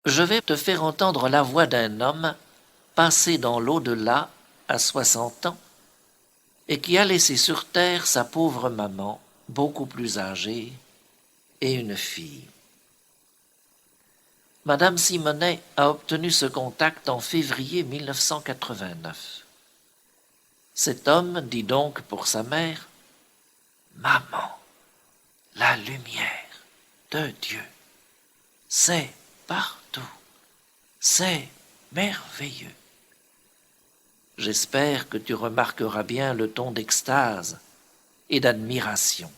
Je vais te faire entendre la voix d'un homme passé dans l'au-delà à 60 ans et qui a laissé sur terre sa pauvre maman, beaucoup plus âgée, et une fille. Madame Simonet a obtenu ce contact en février 1989. Cet homme dit donc pour sa mère « Maman, la lumière de Dieu, c'est partout, c'est merveilleux. » J'espère que tu remarqueras bien le ton d'extase et d'admiration.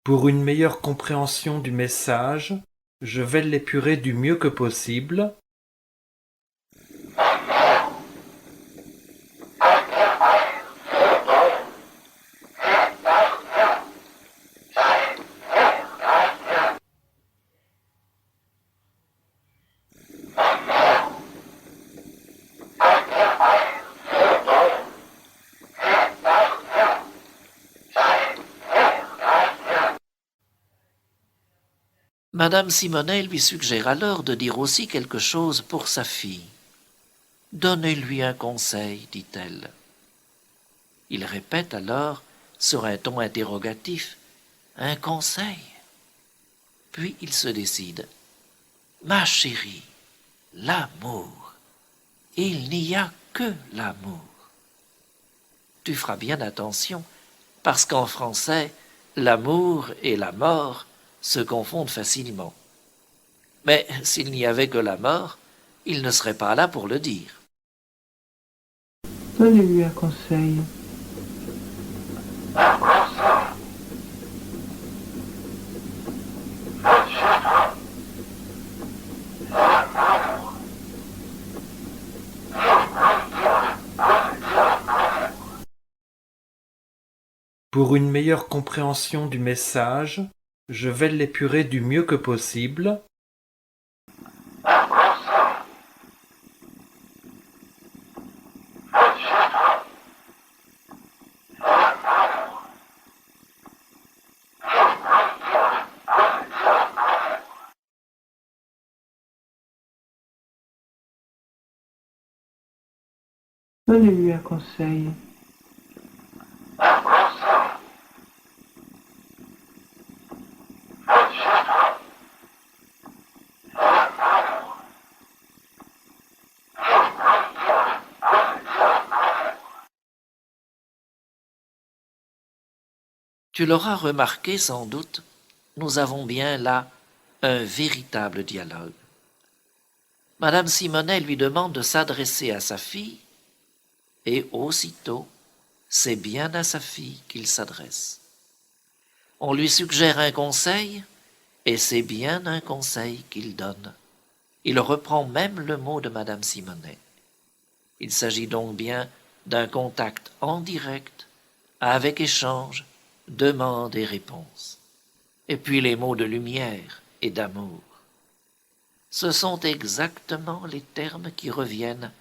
Pour une meilleure compréhension du message, je vais l'épurer du mieux que possible. Madame Simonet lui suggère alors de dire aussi quelque chose pour sa fille. « Donnez-lui un conseil, dit-elle. » Il répète alors, sur un ton interrogatif, « Un conseil ?» Puis il se décide. « Ma chérie, l'amour. Il n'y a que l'amour. » Tu feras bien attention, parce qu'en français, l'amour et la mort se confondent facilement. Mais s'il n'y avait que la mort, il ne serait pas là pour le dire. Donnez-lui un conseil. Pour une meilleure compréhension du message, je vais l'épurer du mieux que possible. Donnez-lui un conseil. Tu l'auras remarqué sans doute, nous avons bien là un véritable dialogue. Madame Simonet lui demande de s'adresser à sa fille, et aussitôt, c'est bien à sa fille qu'il s'adresse. On lui suggère un conseil, et c'est bien un conseil qu'il donne. Il reprend même le mot de Madame Simonet. Il s'agit donc bien d'un contact en direct, avec échange, demande et réponse. Et puis les mots de lumière et d'amour. Ce sont exactement les termes qui reviennent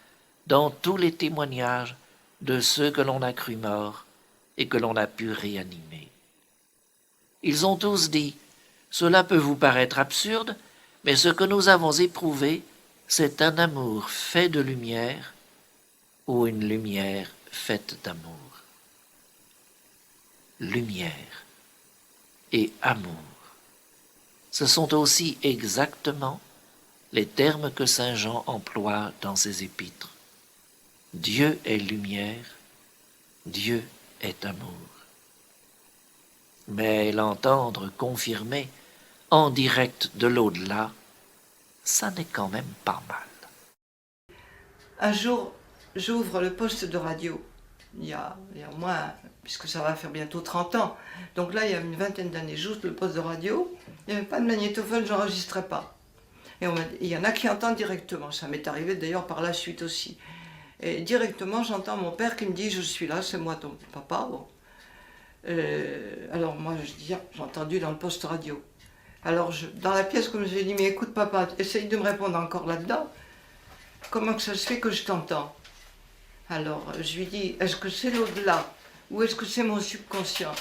dans tous les témoignages de ceux que l'on a cru morts et que l'on a pu réanimer. Ils ont tous dit « Cela peut vous paraître absurde, mais ce que nous avons éprouvé, c'est un amour fait de lumière ou une lumière faite d'amour. » Lumière et amour. Ce sont aussi exactement les termes que saint Jean emploie dans ses épîtres. Dieu est lumière, Dieu est amour. Mais l'entendre confirmé en direct de l'au-delà, ça n'est quand même pas mal. Un jour, j'ouvre le poste de radio. Il y a au moins, puisque ça va faire bientôt 30 ans. Donc là, il y a une vingtaine d'années, j'ouvre le poste de radio. Il n'y avait pas de magnétophone, j'enregistrais pas. Et il y en a qui entendent directement. Ça m'est arrivé d'ailleurs par la suite aussi. Et directement, j'entends mon père qui me dit « Je suis là, c'est moi ton papa. » Bon. Alors moi, je dis « J'ai entendu dans le poste radio. » Alors dans la pièce, comme je lui ai dit « Mais écoute papa, essaye de me répondre encore là-dedans. » comment que ça se fait que je t'entends? Alors, je lui dis, est-ce que c'est l'au-delà ou est-ce que c'est mon subconscient?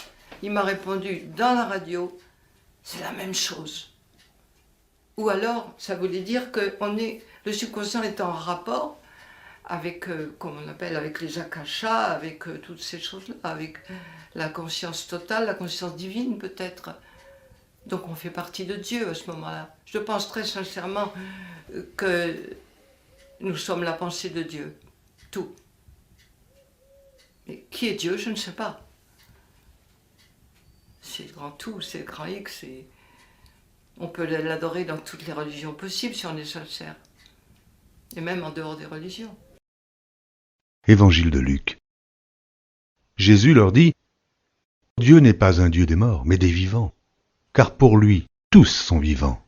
Il m'a répondu, dans la radio, c'est la même chose. Ou alors, ça voulait dire que le subconscient est en rapport avec, comme on appelle, avec les akashas, avec toutes ces choses-là, avec la conscience totale, la conscience divine peut-être. Donc on fait partie de Dieu à ce moment-là. Je pense très sincèrement que nous sommes la pensée de Dieu, tout. Mais qui est Dieu, je ne sais pas. C'est le grand tout, c'est le grand X. On peut l'adorer dans toutes les religions possibles si on est sincère. Et même en dehors des religions. Évangile de Luc. Jésus leur dit, Dieu n'est pas un Dieu des morts, mais des vivants, car pour lui, tous sont vivants.